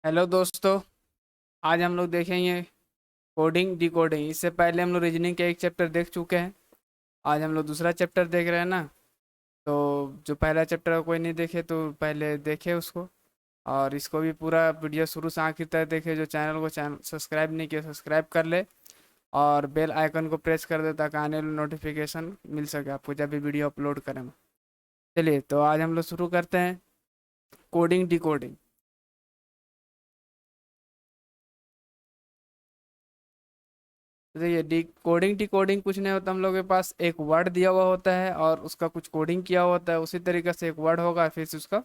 Hello दोस्तों। आज हम लोग देखेंगे कोडिंग डिकोडिंग। इससे पहले हम लोग रीजनिंग के एक चैप्टर देख चुके हैं। आज हम लोग दूसरा चैप्टर देख रहे हैं ना। तो जो पहला चैप्टर कोई नहीं देखे तो पहले देखे उसको। और इसको भी पूरा वीडियो शुरू से आखिर तक देखे। जो चैनल सब्सक्राइब नहीं किया सब्सक्राइब कर ले और बेल आइकन को प्रेस कर दे ताकि आने वाले नोटिफिकेशन मिल सके आपको जब भी वीडियो अपलोड करें। चलिए तो आज हम लोग शुरू करते हैं कोडिंग डिकोडिंग। तो देखिए डी कोडिंग डी कोडिंग कुछ नहीं होता। हम लोग के पास एक वर्ड दिया हुआ होता है और उसका कुछ कोडिंग किया हुआ होता है। उसी तरीके से एक वर्ड होगा फिर से उसका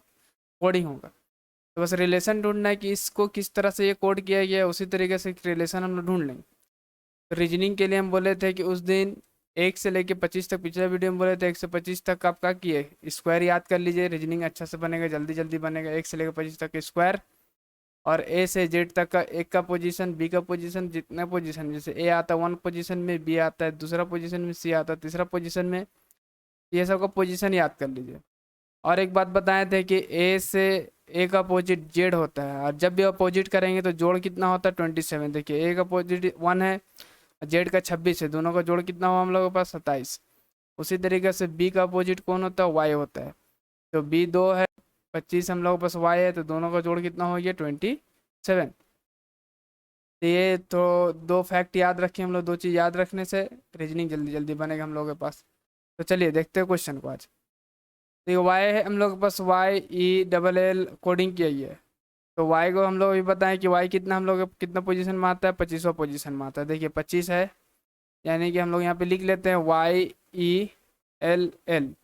कोडिंग होगा। तो बस रिलेशन ढूंढना है कि इसको किस तरह से ये कोड किया गया है। उसी तरीके से रिलेशन हम लोग ढूंढ लेंगे। तो रीजनिंग के लिए हम बोले थे कि उस दिन 1 से लेके 25 तक, पिछले वीडियो में बोले थे 1 से 25 तक आप क्या किए स्क्वायर याद कर लीजिए। रीजनिंग अच्छा से बनेगा, जल्दी जल्दी बनेगा। 1 से लेकर 25 तक स्क्वायर और ए से जेड तक का एक का पोजीशन, बी का पोजीशन, जितना पोजीशन, जैसे ए आता है 1 पोजीशन में, बी आता है दूसरा पोजीशन में, सी आता है तीसरा पोजीशन में। ये सब का पोजीशन याद कर लीजिए। और एक बात बताए थे कि ए से ए का अपोजिट जेड होता है और जब भी अपोजिट करेंगे तो जोड़ कितना होता है 27। देखिए ए का अपोजिट 1 है, जेड का 26 है, दोनों का जोड़ कितना हुआ हम लोगों के पास 27। उसी तरीके से बी का अपोजिट कौन होता है, वाई होता है। तो बी 2 है, 25 हम लोगों के पास वाई है, तो दोनों का जोड़ कितना हो गया 27। तो ये तो दो फैक्ट याद रखें हम लोग। दो चीज़ याद रखने से रीजनिंग जल्दी जल्दी बनेगा हम लोगों के पास। तो चलिए देखते हैं क्वेश्चन को आज। तो ये वाई है हम लोग के पास, Y E double L coding किया ही है। तो वाई को हम लोग ये बताएं कि वाई कितना हम लोग कितना पोजीशन में आता है, 25वां पोजीशन में आता है। देखिए 25 है, यानी कि हम लोग यहाँ पे लिख लेते हैं वाई ई एल एल।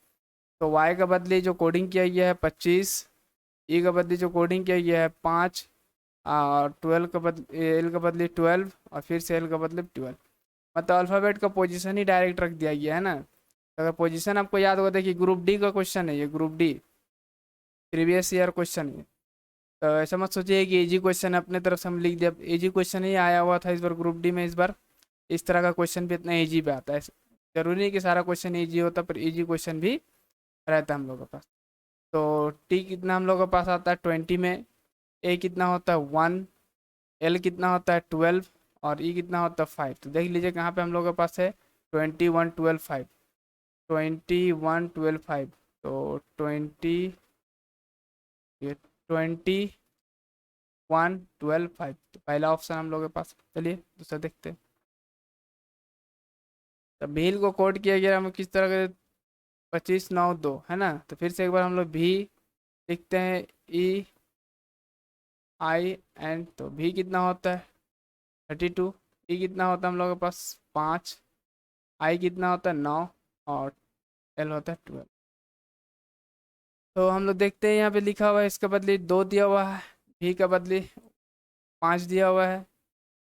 तो वाई का बदले जो कोडिंग किया गया है 25, ई का बदले जो कोडिंग किया गया है 5, और 12 का बदले एल का बदले 12 और फिर से एल का बदले 12। मतलब अल्फ़ाबेट का पोजीशन ही डायरेक्ट रख दिया गया है ना। तो अगर पोजीशन आपको याद होगा, देखिए ग्रुप डी का क्वेश्चन है ये, group D previous year question है। तो ऐसा मत सोचिए कि इजी क्वेश्चन अपने तरफ से हम लिख दिया। इजी क्वेश्चन ही आया हुआ था इस बार ग्रुप डी में। इस बार इस तरह का क्वेश्चन भी इतना इजी पे आता है। जरूरी नहीं कि सारा क्वेश्चन इजी होता, पर इजी क्वेश्चन भी रहता है हम लोग के पास। तो टी कितना हम लोग के पास आता है 20 में, ए कितना होता है 1, एल कितना होता है 12 और ई कितना होता है 5। तो देख लीजिए कहाँ पे हम लोग के पास है 21 12 5, 21 12 5। तो 20, ये 21 12 5, तो पहला ऑप्शन हम लोग के पास। चलिए दूसरा देखते हैं। तो भील को कोड किया गया हम किस तरह के, 25 9 2 है ना। तो फिर से एक बार हम लोग भी लिखते हैं ई आई एन। तो भी कितना होता है 32, ई कितना होता है हम लोग के पास 5, आई कितना होता है 9 और एल होता है 12। तो हम लोग देखते हैं यहाँ पे लिखा हुआ है इसका बदले 2 दिया हुआ है, भी का बदले 5 दिया हुआ है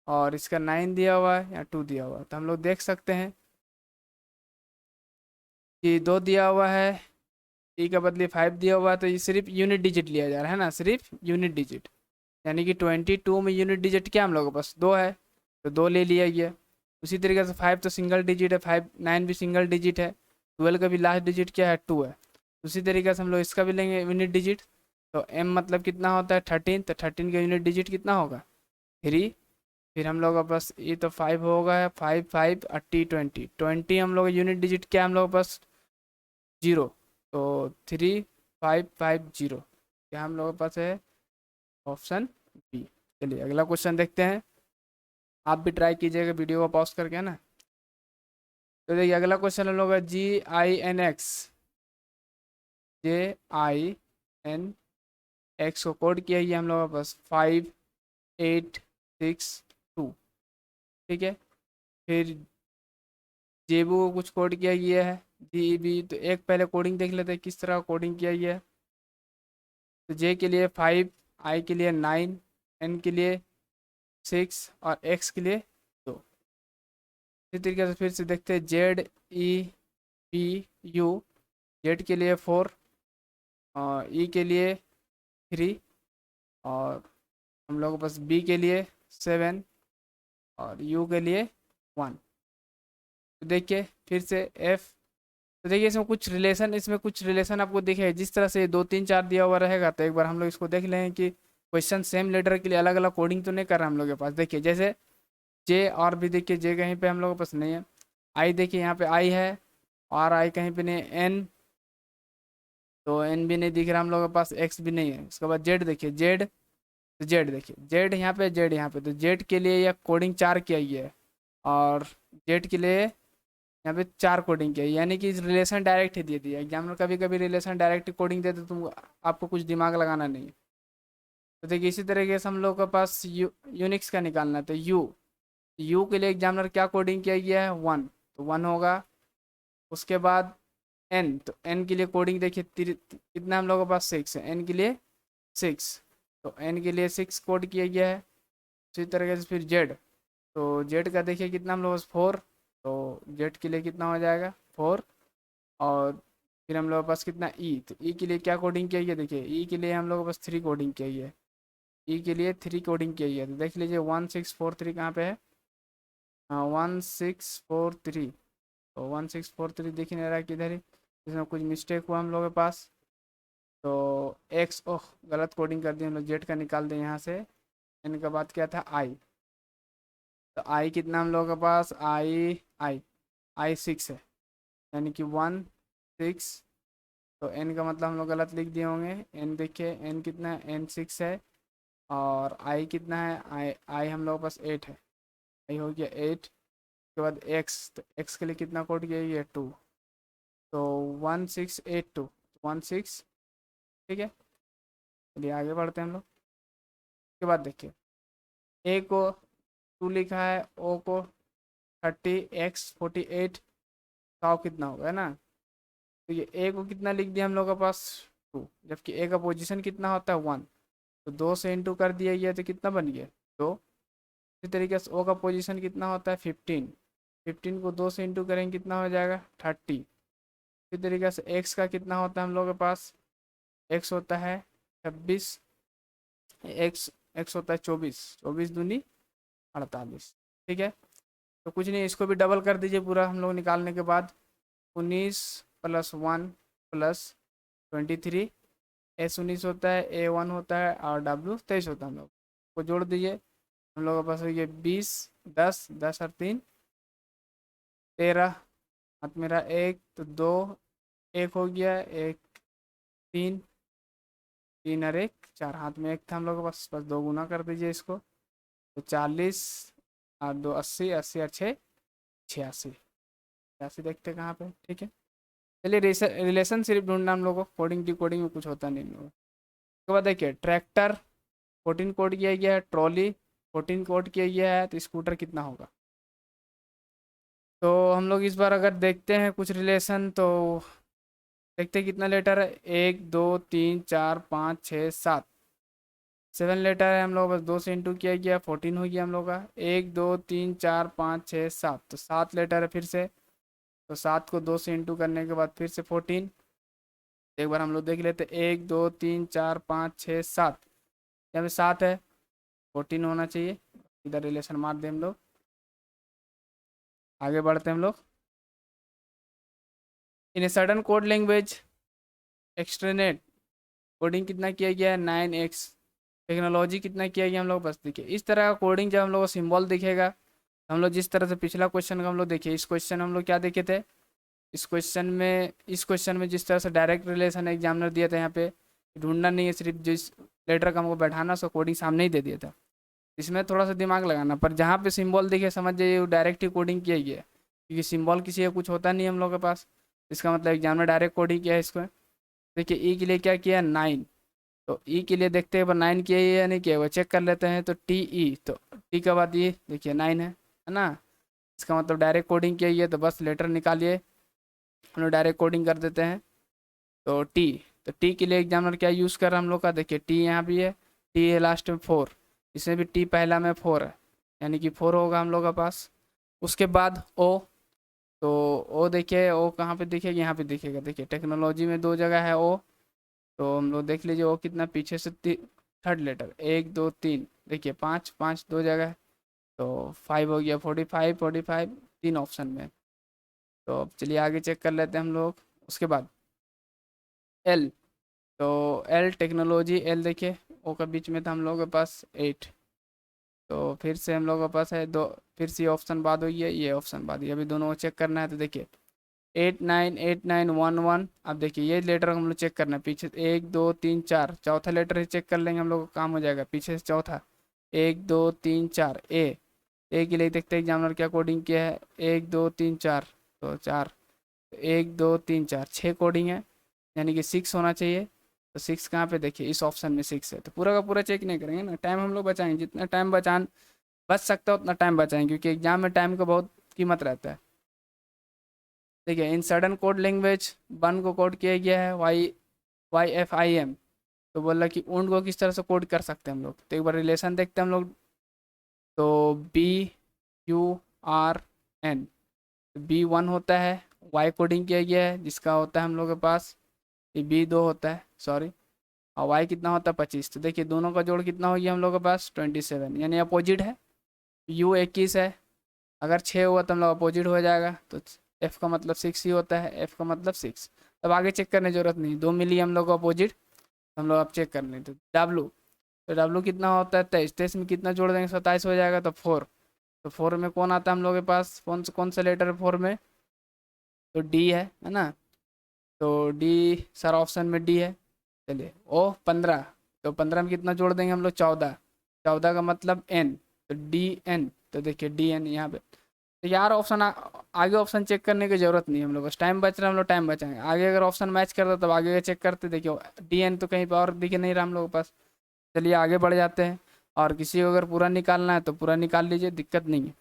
और इसका 9 दिया हुआ है या 2 दिया हुआ है। तो हम लोग देख सकते हैं कि 2 दिया हुआ है, ई का बदले 5 दिया हुआ है। तो ये सिर्फ यूनिट डिजिट लिया जा रहा है ना, सिर्फ यूनिट डिजिट। यानी कि 22 में यूनिट डिजिट क्या हम लोगों के पास 2 है, तो 2 ले लिया गया। उसी तरीके से 5 तो सिंगल डिजिट है, 5 9 भी सिंगल डिजिट है, 12 का भी लास्ट डिजिट क्या है 2 है। उसी तरीके से हम लोग इसका भी लेंगे यूनिट डिजिट। तो एम मतलब कितना होता है 13, तो 13 का यूनिट डिजिट कितना होगा 3। फिर हम लोग के पास ये तो 5 होगा, 5 5 और टी 20 हम लोग यूनिट डिजिट क्या हम लोग के पास 0। तो 3550 क्या हम लोग के पास है ऑप्शन बी। चलिए अगला क्वेश्चन देखते हैं। आप भी ट्राई कीजिएगा वीडियो को पॉज करके, है ना। तो देखिए अगला क्वेश्चन हम लोग GINX, JINX को कोड किया है हम लोगों के पास 5862। ठीक है। फिर जेबू को कुछ कोड किया गया है GEB। तो एक पहले कोडिंग देख लेते हैं किस तरह कोडिंग किया गया है। तो जे के लिए 5, आई के लिए 9, एन के लिए 6 और एक्स के लिए 2। इसी तरीके से फिर से देखते हैं ZEPU। जेड के लिए 4 और ई के लिए 3 और हम लोगों के पास बी के लिए 7 और यू के लिए 1। तो देखिए फिर से एफ। तो देखिए इसमें कुछ रिलेशन आपको दिखे। जिस तरह से 2 3 4 दिया हुआ रहेगा तो एक बार हम लोग इसको देख लें कि क्वेश्चन सेम लेटर के लिए अलग अलग कोडिंग तो नहीं कर रहा हम लोग के पास। देखिए जैसे जे, और भी देखिए जे कहीं पे हम लोग के पास नहीं है। आई देखिए यहाँ पे आई है, और आई कहीं पे नहीं, एन तो एन भी नहीं दिख रहा हम लोग के पास, एक्स भी नहीं है। उसके बाद जेड देखिए, जेड तो जेड देखिए, जेड यहाँ पे, जेड यहाँ पे, तो जेड के लिए यह कोडिंग 4 किया गया है, और जेड के लिए यहाँ पे 4 कोडिंग किया है। यानी कि रिलेशन डायरेक्ट ही दे दिया एग्जामिनर। कभी कभी रिलेशन डायरेक्ट कोडिंग देते, तुम आपको कुछ दिमाग लगाना नहीं है। तो देखिए इसी तरीके से हम लोग के पास यूनिक्स का निकालना है, तो यू के लिए एग्जामिनर क्या कोडिंग किया गया है, 1, तो 1 होगा। उसके बाद एन, तो एन के लिए कोडिंग देखिए कितना हम लोगों के पास 6 है, एन के लिए 6, तो एन के लिए 6 कोड किया गया है। उसी तरीके से फिर जेड, तो जेड का देखिए कितना हम लोग 4, तो जेड के लिए कितना हो जाएगा 4। और फिर हम लोग के पास कितना ई, तो ई के लिए क्या कोडिंग किया गया, देखिए ई के लिए हम लोग के पास 3 कोडिंग किया गया है। ई के लिए 3 कोडिंग किया गया है, तो देख लीजिए 1643 कहाँ पे है, हाँ 1643, तो 1643 दिख नहीं रहा किधर ही, इसमें कुछ मिस्टेक हुआ हम लोग के पास। तो एक्स, ओह गलत कोडिंग कर दी हम लोग, जेड का निकाल दें यहाँ से। एन का बात क्या था, आई, तो आई कितना हम लोग के पास, आई 6 है, यानी कि 16। तो एन का मतलब हम लोग गलत लिख दिए होंगे। एन देखिए, एन कितना है, एन 6 है। और आई कितना है, आई हम लोग के पास 8 है, आई हो गया 8। उसके बाद एक्स, तो एक्स के लिए कितना कोड किया, ये 2, तो 1682, 16, ठीक है। चलिए आगे बढ़ते हैं हम लोग। उसके बाद देखिए ए को 2 लिखा है, ओ को 30, एक्स 48, सौ कितना होगा, है ना। तो ये ए को कितना लिख दिया हम लोग के पास 2, जबकि ए का पोजीशन कितना होता है 1, तो 2 से इंटू कर दिया गया, तो कितना बन गया 2। इसी तरीके से ओ का पोजीशन कितना होता है 15, 15 को 2 से इंटू करेंगे कितना हो जाएगा 30। इसी तरीके से एक्स का कितना होता है हम लोग के पास, एक्स होता है 26, एक्स एक्स होता है 24, 24 दूनी 48, ठीक है। तो कुछ नहीं, इसको भी डबल कर दीजिए पूरा हम लोग निकालने के बाद, 19 + 1 + 23, एस 19 होता है, ए 1 होता है, और डब्ल्यू 23 होता है। हम लोग को जोड़ दीजिए, हम लोग के पास हो गया 20, 10, 10 और 3 13, हाथ मेरा 1 तो 2, 1 हो गया, 1 3, 3 और 1 4, हाथ में 1 था हम लोग के पास, बस 2 गुना कर दीजिए इसको, तो 40 और 2 80, 80 और 6 86, 86 देखते कहाँ पे, ठीक है। चलिए रिलेशन सिर्फ ढूंढना हम लोग को, कोडिंग डी कोडिंग में कुछ होता नहीं हम लोग। उसके बाद देखिए ट्रैक्टर 14 कोड किया गया है, ट्रॉली 14 कोड किया गया है, तो स्कूटर कितना होगा। तो हम लोग इस बार अगर देखते हैं कुछ रिलेशन, तो देखते हैं कितना लेटर है, 1 2 3 4 5 6 7, 7 लेटर है हम लोग, बस 2 से इंटू किया गया 14 हो गया हम लोग का, 1 2 3 4 5 6 7, तो 7 लेटर है फिर से। तो 7 को 2 से इंटू करने के बाद फिर से 14, एक बार हम लोग देख लेते, 1 2 3 4 5 6 7, यहाँ पे 7 है, 14 होना चाहिए। इधर रिलेशन मार दें हम लोग, आगे बढ़ते हैं हम लोग। In a certain code language extranet, coding कितना किया गया है 9x, टेक्नोलॉजी कितना किया गया हम लोग, बस देखिए इस तरह का कोडिंग जब हम लोग को सिंबल दिखेगा, तो हम लोग जिस तरह से पिछला क्वेश्चन का हम लोग देखिए, इस क्वेश्चन हम लोग क्या देखे थे, इस क्वेश्चन में जिस तरह से डायरेक्ट रिलेशन एग्जामिनर दिया था, यहाँ पे ढूंढना नहीं है, सिर्फ जिस लेटर का हमको बैठाना उसका कोडिंग सामने ही दे दिया था। इसमें थोड़ा सा दिमाग लगाना, पर जहाँ पे सिंबल दिखे समझ जाइए वो डायरेक्ट ही कोडिंग किया गया है, क्योंकि सिंबल किसी का कुछ होता नहीं हम लोग के पास, इसका मतलब एग्जामिनर डायरेक्ट कोडिंग किया है इसको। देखिए ई के लिए क्या किया 9, तो ई के लिए देखते हैं एक बार 9 किया है या नहीं किया, वो चेक कर लेते हैं। तो टी ई, तो टी का बाद ये देखिए 9 है ना, इसका मतलब डायरेक्ट कोडिंग किया है, तो बस लेटर निकालिए, हम लोग डायरेक्ट कोडिंग कर देते हैं। तो टी, तो टी के लिए एग्जामिनर क्या यूज़ कर रहा है हम लोग का, देखिए टी यहाँ भी है, टी है लास्ट में 4, इसमें भी टी पहला में 4 है, यानी कि 4 होगा हम लोग का पास। उसके बाद ओ, तो ओ देखिए, ओ कहाँ पे दिखेगा, यहाँ पे दिखेगा, देखिए टेक्नोलॉजी में 2 जगह है ओ, तो हम लोग देख लीजिए ओ कितना पीछे से, थर्ड लेटर 1 2 3, देखिए 5 5 2 जगह है, तो 5 हो गया, 45 45 3 ऑप्शन में। तो अब चलिए आगे चेक कर लेते हैं हम लोग। उसके बाद एल, तो एल टेक्नोलॉजी, एल देखिए ओ का बीच में था हम लोगों के पास 8। तो फिर से हम लोगों के पास है दो, फिर से ये ऑप्शन बाद हुई है, ये ऑप्शन बाद हुई है। अभी दोनों को चेक करना है। तो देखिए 898911। अब देखिए ये लेटर हम लोग चेक करना है पीछे, 1 2 3 4, चौथा लेटर ही चेक कर लेंगे हम लोग का काम हो जाएगा। पीछे से चौथा 1 2 3 4 ए के लिए देखते हैं एग्जामिनर क्या कोडिंग किया है। 1 2 3 4, तो 4, 1 2 3 4, 6 कोडिंग है, यानी कि 6 होना चाहिए। तो 6 कहाँ पे, देखिए इस ऑप्शन में 6 है। तो पूरा का पूरा चेक नहीं करेंगे ना, टाइम हम लोग बचाएंगे, जितना टाइम बच सकता है उतना टाइम बचाएंगे, क्योंकि एग्जाम में टाइम का बहुत कीमत रहता है। देखिए इन सडन कोड लैंग्वेज 1 को कोड किया गया है YFIM। तो बोला कि ऊंट को किस तरह से कोड कर सकते हैं हम लोग, तो एक बार रिलेशन देखते हैं हम लोग। तो BURN, B1 होता है, Y कोडिंग किया गया है जिसका होता है हम लोग के पास, ये B2 होता है, सॉरी। और Y कितना होता है 25। तो देखिए दोनों का जोड़ कितना हो गया हम लोग के पास 27, यानी अपोजिट है। U 21 है, अगर 6 हुआ तो हम लोग अपोजिट हो जाएगा। तो F का मतलब 6 ही होता है, F का मतलब 6। तब आगे चेक करने की जरूरत नहीं, 2 मिली हम लोग को अपोजिट, हम लोग अब चेक कर लेते। W, तो W कितना होता है 23, 23 में कितना जोड़ देंगे 27 हो जाएगा। तो 4, तो 4 में कौन आता है हम लोग के पास, कौन सा लेटर है 4 में, तो D है ना। तो D, सारा ऑप्शन में D है। चलिए ओ 15, तो 15 में कितना जोड़ देंगे हम लोग 14, 14 का मतलब N, तो DN। तो देखिए DN यहाँ पे। तो यार ऑप्शन आगे ऑप्शन चेक करने की जरूरत नहीं है हम लोग, बस टाइम बच रहा है हम लोग टाइम बचाएंगे। आगे अगर ऑप्शन मैच करता तब आगे का चेक करते। देखिए DN तो कहीं पर और दिखे नहीं रहा हम लोग के पास। चलिए आगे बढ़ जाते हैं, और किसी को अगर पूरा निकालना है तो पूरा निकाल लीजिए, दिक्कत नहीं है।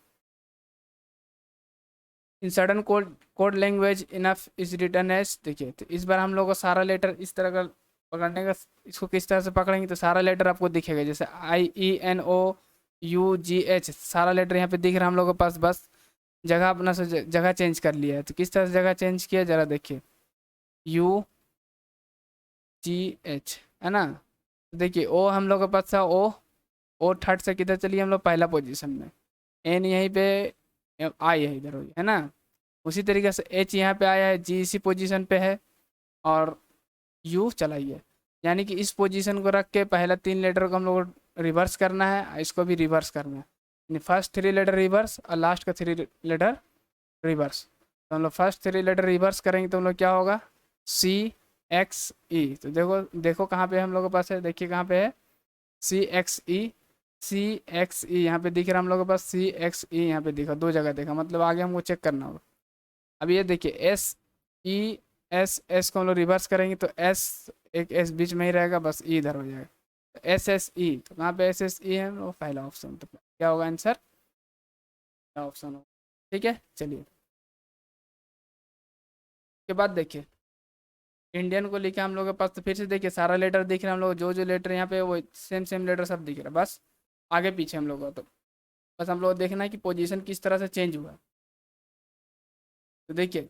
In certain code language enough is return as, देखिए तो इस बार हम लोग को सारा लेटर इस तरह का पकड़ने का, इसको किस तरह से पकड़ेंगे तो सारा लेटर आपको दिखेगा, जैसे IENOUGH, सारा लेटर यहाँ पे दिख रहा है हम लोग के पास। बस जगह अपना से जगह चेंज कर लिया है। तो किस तरह से जगह चेंज किया जरा देखिए, UGH है ना। तो देखिए ओ हम लोग के पास था, ओ थर्ड से किधर चलिए हम लोग पहला पोजीशन में, N यहीं पे, I है इधर है ना। उसी तरीके से H यहाँ पे आया है, G इसी पोजीशन पे है, और U चलाइए, यानी कि इस पोजीशन को रख के पहला 3 लेटर को हम लोग रिवर्स करना है, इसको भी रिवर्स करना है, यानी फर्स्ट 3 लेटर रिवर्स और लास्ट का 3 लेटर रिवर्स। तो हम लोग फर्स्ट 3 लेटर रिवर्स करेंगे तो हम लोग क्या होगा, CXE। तो देखो देखो कहाँ पे हम लोग के पास है, देखिए कहाँ पे है, CXE यहाँ पे दिख रहा है हम लोग के पास, CXE यहाँ पे दिखा, 2 जगह देखा, मतलब आगे हमको चेक करना होगा। अब ये देखिए SESS को हम लोग रिवर्स करेंगे तो S, एक S बीच में ही रहेगा, बस E इधर हो जाएगा। तो SSE, तो कहाँ पे SSE है, वो पहला ऑप्शन। तो क्या होगा आंसर, क्या ऑप्शन होगा, ठीक है। चलिए के बाद देखिए इंडियन को लिखे हम लोग के पास, तो फिर से देखिए सारा लेटर दिख रहा है हम लोग, जो जो लेटर यहाँ पे वो सेम सेम लेटर सब दिख रहा है, बस आगे पीछे हम लोग को। तो बस हम लोग को देखना है कि पोजीशन किस तरह से चेंज हुआ। तो देखिए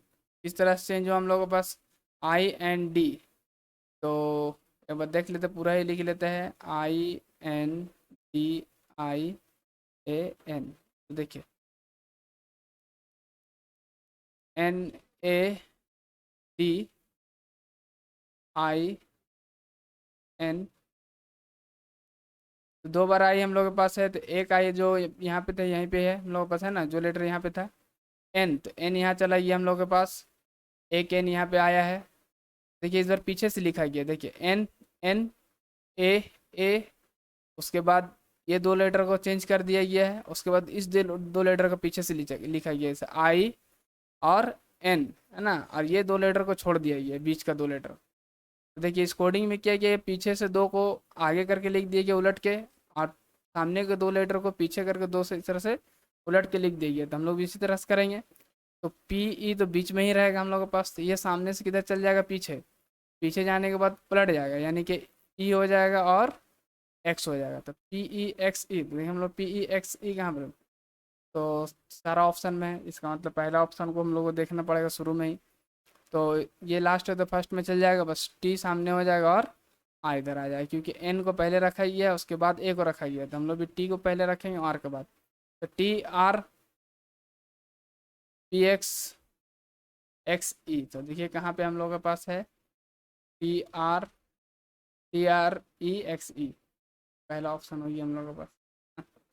किस तरह से चेंज हुआ हम लोग के पास, IND। तो एक बार देख लेते, पूरा ही लिख लेते हैं, INDIAN। तो देखिए NADIN, तो 2 बार आई हम लोग के पास है। तो एक आई जो यहाँ पे था, यहीं पे है हम लोग के पास है ना, जो लेटर यहाँ पे था N, तो N यहाँ चला गया हम लोग के पास, एक N यहाँ पे आया है। देखिए इस बार पीछे से लिखा गया, देखिए NNAA। उसके बाद ये 2 लेटर को चेंज कर दिया गया है, उसके बाद इस 2 लेटर को पीछे से लिखा गया है, जैसे I और N है ना, और ये 2 लेटर को छोड़ दिया गया है, बीच का 2 लेटर। तो देखिए इस कोडिंग में क्या किया, पीछे से 2 को आगे करके लिख दिया गया उलट के, और सामने के 2 लेटर को पीछे करके 2 से इस तरह से उलट के लिख दिया गया। तो हम लोग भी इसी तरह से करेंगे। तो PE तो बीच में ही रहेगा हम लोग के पास, तो ये सामने से किधर चल जाएगा, पीछे, पीछे जाने के बाद पलट जाएगा, यानी कि E हो जाएगा और X हो जाएगा। तो PEXE, तो हम लोग PEXE कहाँ पर, तो सारा ऑप्शन में है, इसका मतलब पहला ऑप्शन को हम लोग को देखना पड़ेगा शुरू में ही। तो ये लास्ट है तो फर्स्ट में चल जाएगा, बस T सामने हो जाएगा और आ इधर आ जाएगा, क्योंकि N को पहले रखा गया है, उसके बाद A को रखा गया है, तो हम लोग भी T को पहले रखेंगे R के बाद। तो TRPXXE, तो देखिए कहाँ पे हम लोग के पास है, TREXE। पहला ऑप्शन हो गया हम लोगों के पास।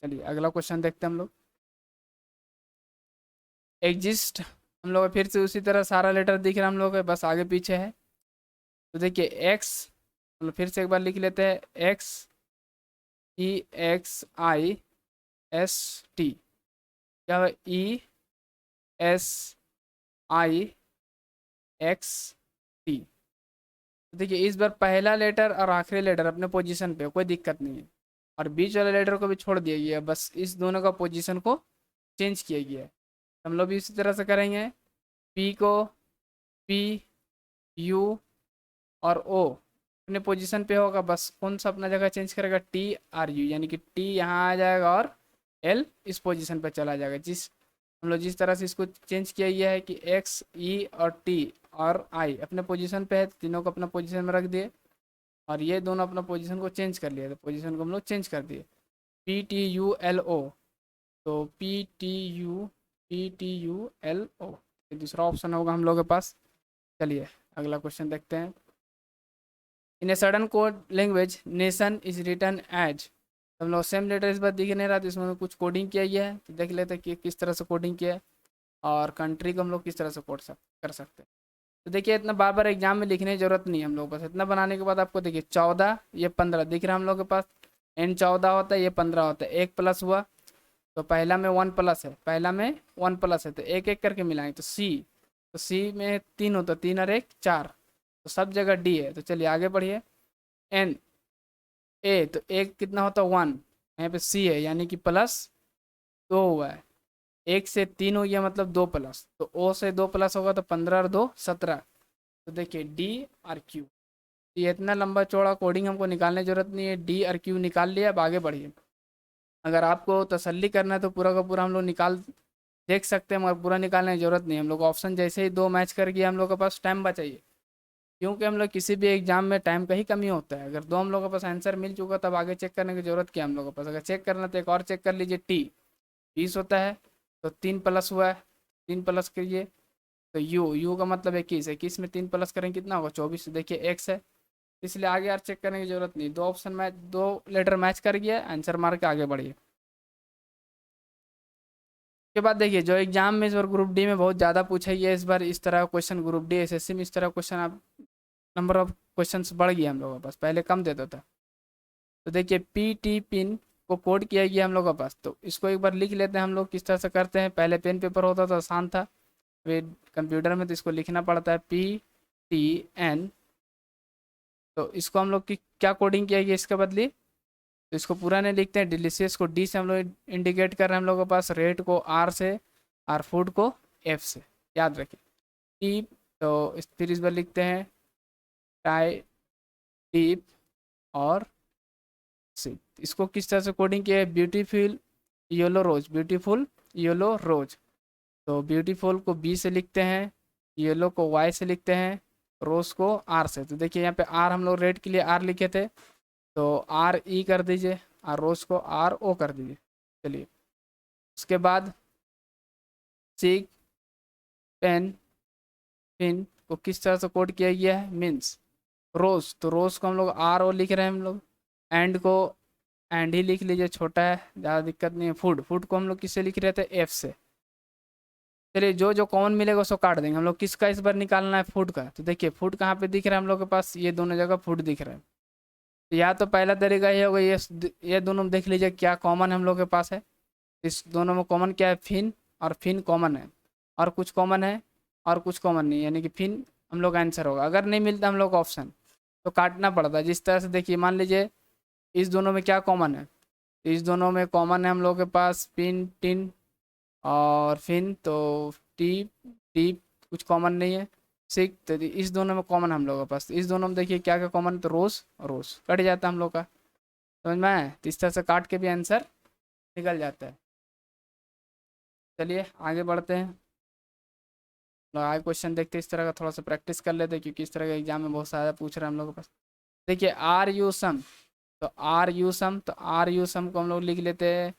चलिए अगला क्वेश्चन देखते हैं हम लोग। एग्जिस्ट हम लोग फिर से उसी तरह सारा लेटर दिख रहा है हम लोग को, बस आगे पीछे है। तो देखिए एक्स, मतलब फिर से एक बार लिख लेते हैं, x E x I S T, क्या है E S I x T. देखिए इस बार पहला लेटर और आखिरी लेटर अपने पोजीशन पे, कोई दिक्कत नहीं है, और बीच वाले लेटर को भी छोड़ दिया गया है, बस इस दोनों का पोजीशन को चेंज किया गया है। हम लोग भी इसी तरह से करेंगे, पी को पी यू और ओ अपने पोजीशन पे होगा, बस कौन सा अपना जगह चेंज करेगा, टी आर यू, यानी कि टी यहाँ आ जाएगा और एल इस पोजीशन पर चला जाएगा। हम लोग जिस तरह से इसको चेंज किया गया है कि एक्स ई और टी और आई अपने पोजीशन पे है, तीनों को अपना पोजीशन में रख दिए, और ये दोनों अपना पोजीशन को चेंज कर लिए, तो पोजीशन को हम लोग चेंज कर दिए, P T U L O, तो P T U L O, ये दूसरा ऑप्शन होगा हम लोग के पास। चलिए अगला क्वेश्चन देखते हैं। In a certain code language nation is return as, हम लोग सेम लेटर इस बार दिख नहीं रहा, तो इसमें कुछ कोडिंग किया गया है, तो देख लेते हैं कि किस तरह से कोडिंग किया है, और कंट्री को हम लोग किस तरह से कर सकते हैं। तो देखिए इतना बार बार एग्जाम में लिखने की जरूरत नहीं है हम लोग पास, इतना बनाने के बाद आपको देखिए 14 ये 15 दिख रहा है हम लोग के पास, एन 14 होता है, ये 15 होता है, एक प्लस हुआ, तो पहला में 1 प्लस है, पहला में 1 प्लस है, तो एक एक करके मिलाएंगे, तो सी में 3 होता है, 3 और 1 4, तो सब जगह डी है। तो चलिए आगे बढ़िए, एन ए, तो एक कितना होता है 1, यहाँ पे सी है यानी कि प्लस 2 हुआ है, एक से 3 हो गया मतलब 2 प्लस, तो ओ से 2 प्लस होगा, तो 15 और 2 17, तो देखिए डी और क्यू। ये इतना लंबा चौड़ा कोडिंग हमको निकालने की जरूरत नहीं है, डी और क्यू निकाल लिया, अब आगे बढ़िए। अगर आपको तसल्ली करना है तो पूरा का पूरा हम लोग निकाल देख सकते हैं, मगर पूरा निकालने की जरूरत नहीं, हम लोग ऑप्शन जैसे ही 2 मैच कर गए हम लोग के पास टाइम बचाइए, क्योंकि हम लोग किसी भी एग्जाम में टाइम का ही कमी होता है। अगर 2 हम लोग के पास आंसर मिल चुका तब आगे चेक करने की जरूरत क्या है हम लोग के पास। अगर चेक करना तो एक और चेक कर लीजिए, टी 20 होता है, तो 3 प्लस हुआ है, 3 प्लस करिए, तो यू का मतलब 21, 21 में 3 प्लस करेंगे कितना होगा 24, देखिए एक्स है, इसलिए आगे यार चेक करने की जरूरत नहीं, 2 ऑप्शन मैच, 2 लेटर मैच कर गया, आंसर मार के आगे बढ़िए। के बाद देखिए जो एग्जाम में इस बार ग्रुप डी में बहुत ज़्यादा पूछा गया इस बार, इस तरह का क्वेश्चन ग्रुप डी एसएससी में इस तरह क्वेश्चन, आप नंबर ऑफ क्वेश्चंस बढ़ गया हम लोगों के पास, पहले कम देता था। तो देखिए पी टी पिन को कोड किया गया हम लोगों के पास, तो इसको एक बार लिख लेते हैं हम लोग, किस तरह से करते हैं। पहले पेन पेपर होता था, आसान था, वे कंप्यूटर में तो इसको लिखना पड़ता है, पी टी एन, तो इसको हम लोग की क्या कोडिंग किया गया इसके बदले, तो इसको पूरा नहीं लिखते हैं, डिलीशियस को डी से हम लोग इंडिकेट कर रहे हैं हम लोगों के पास, रेट को आर से और फूड को एफ से, याद रखिए टी, तो फिर इस बार लिखते हैं टाई टीप और सी। इसको किस तरह से कोडिंग किया है, ब्यूटीफुल येलो रोज, ब्यूटीफुल येलो रोज, तो ब्यूटीफुल को बी से लिखते हैं, येलो को वाई से लिखते हैं, रोज को आर से। तो देखिए यहाँ पे आर हम लोग रेड के लिए आर लिखे थे, तो आर ई कर दीजिए, और रोज को आर ओ कर दीजिए। चलिए उसके बाद सीक पेन पिन को किस तरह से कोड किया गया है, मीन्स रोज, तो रोज को हम लोग आर ओ लिख रहे हैं हम लोग, एंड को एंड ही लिख लीजिए, छोटा है ज़्यादा दिक्कत नहीं है। फूड को हम लोग किससे लिख रहे थे, एफ से। चलिए जो जो कॉमन मिलेगा उसको काट देंगे हम लोग, किसका इस बार निकालना है, फूड का। तो देखिए फूड कहाँ पे दिख रहा है हम लोग के पास, ये दोनों जगह फूड दिख रहा है, तो या तो पहला तरीका ये होगा, ये दोनों देख लीजिए क्या कॉमन हम लोग के पास है, इस दोनों में कॉमन क्या है, फिन, और फिन कॉमन है, और कुछ कॉमन है और कुछ कॉमन नहीं, यानी कि फिन हम लोग आंसर होगा। अगर नहीं मिलता हम लोग ऑप्शन तो काटना पड़ता है, जिस तरह से देखिए मान लीजिए इस दोनों में क्या कॉमन है, इस दोनों में कॉमन है हम लोग के पास पिन टिन और फिन, तो टी टी कुछ कॉमन नहीं है, सिक, तो इस दोनों में कॉमन हम लोग के पास, इस दोनों में देखिए क्या क्या कॉमन है, तो रोज रोज कट जाता है हम लोग का, समझ में आया, तो इस तरह से काट के भी आंसर निकल जाता है। चलिए आगे बढ़ते हैं, आगे क्वेश्चन देखते हैं, इस तरह का थोड़ा सा प्रैक्टिस कर लेते हैं, क्योंकि इस तरह का एग्जाम में बहुत सारा पूछ रहे हैं हम लोग के पास। देखिए आर यू सम, तो आर यू सम, तो आर यू सम को हम लोग लिख लेते हैं,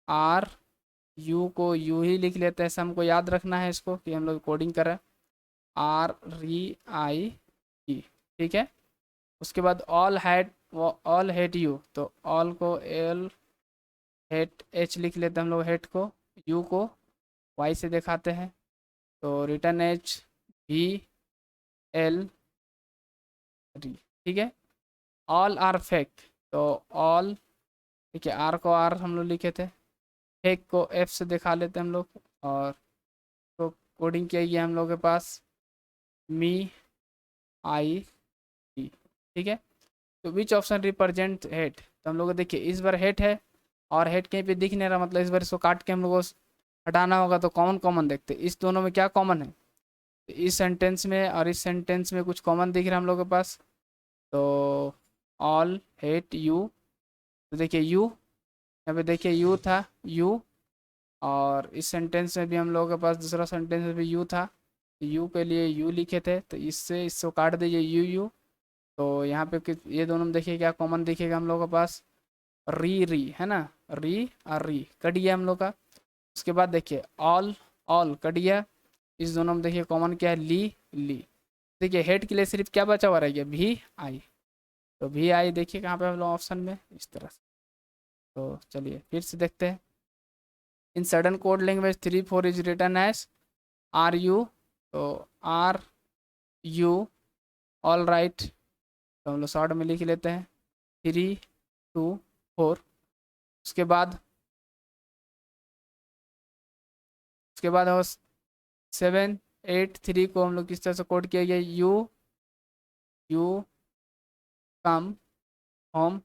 आर यू को यू ही लिख लेते हैं, सम को याद रखना है इसको कि हम लोग कोडिंग करें, आर री आई ई, ठीक है। उसके बाद ऑल हैड वो ऑल हेट यू, तो ऑल को एल हेट एच लिख लेते हैं हम लोग, हेट को, यू को वाई से दिखाते हैं, तो रिटर्न एच वी एल री, ठीक है। ऑल आर फेक, तो ऑल, ठीक है, आर को आर हम लोग लिखे थे, फेक को एफ से दिखा लेते हैं हम लोग, और तो कोडिंग किया गया हम लोग के पास मी आई टी, ठीक है। तो विच ऑप्शन रिप्रेजेंट हेट, तो हम लोग को देखिए इस बार हेट है और हेट कहीं पे दिख नहीं रहा, मतलब इस बार इसको काट के हम लोग को हटाना होगा, तो कॉमन कॉमन देखते हैं इस दोनों में क्या कॉमन है। तो इस सेंटेंस में और इस सेंटेंस में कुछ कॉमन दिख रहा है हम लोग के पास, तो ऑल हेट यू, तो देखिए यू, यहाँ पे देखिए यू था, यू, और इस सेंटेंस में भी हम लोगों के पास दूसरा सेंटेंस में भी यू था, तो यू के लिए यू लिखे थे, तो इससे इसको काट दीजिए यू यू, तो यहाँ पे ये दोनों में देखिए क्या कॉमन दिखेगा हम लोगों के पास, री री है ना, री और री कट गया हम लोग का। उसके बाद देखिए ऑल, ऑल कट गया, इस दोनों में देखिए कॉमन क्या है, ली ली। देखिए हेड के लिए सिर्फ क्या बचा हुआ रह गया, भी आई, तो भी आई देखिए कहाँ पे हम लोग ऑप्शन में, इस तरह से। तो चलिए फिर से देखते हैं, in certain code language 3 4 is return as are you, तो आर यू ऑल राइट, तो हम लोग शॉर्ट में लिख लेते हैं 3 2 4। उसके बाद हो 7 8 3 को हम लोग किस तरह से कोड किया गया, यू यू कम होम,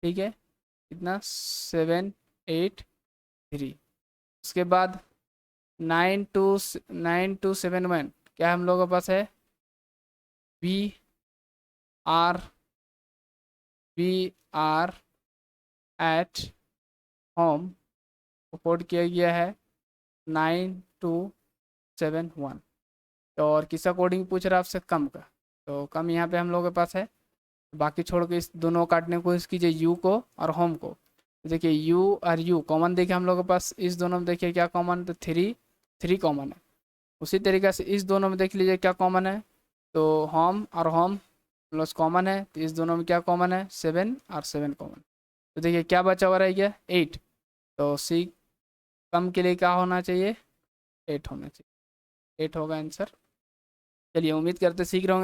ठीक है, कितना 7 8 3। उसके बाद 9 2 7 1 क्या हम लोगों के पास है, वी आर एट होम को कोड किया गया है 9 2 7 1। और किसका कोडिंग पूछ रहा है आपसे, कम का, तो कम यहाँ पे हम लोगों के पास है, बाकी छोड़ के इस दोनों काटने की कोशिश कीजिए, यू को और होम को, तो देखिए यू और यू कॉमन देखिए हम लोगों के पास, इस दोनों में देखिए क्या कॉमन, तो 3 कॉमन है। उसी तरीके से इस दोनों में देख लीजिए क्या कॉमन है, तो होम और होम प्लस कॉमन है, तो इस दोनों में क्या कॉमन है, 7 और 7 कॉमन, तो देखिए क्या बचा हुआ रह गया, 8, तो सी कम के लिए क्या होना चाहिए, 8 होना चाहिए, 8 होगा आंसर। चलिए उम्मीद करते सीख रहे होंगे।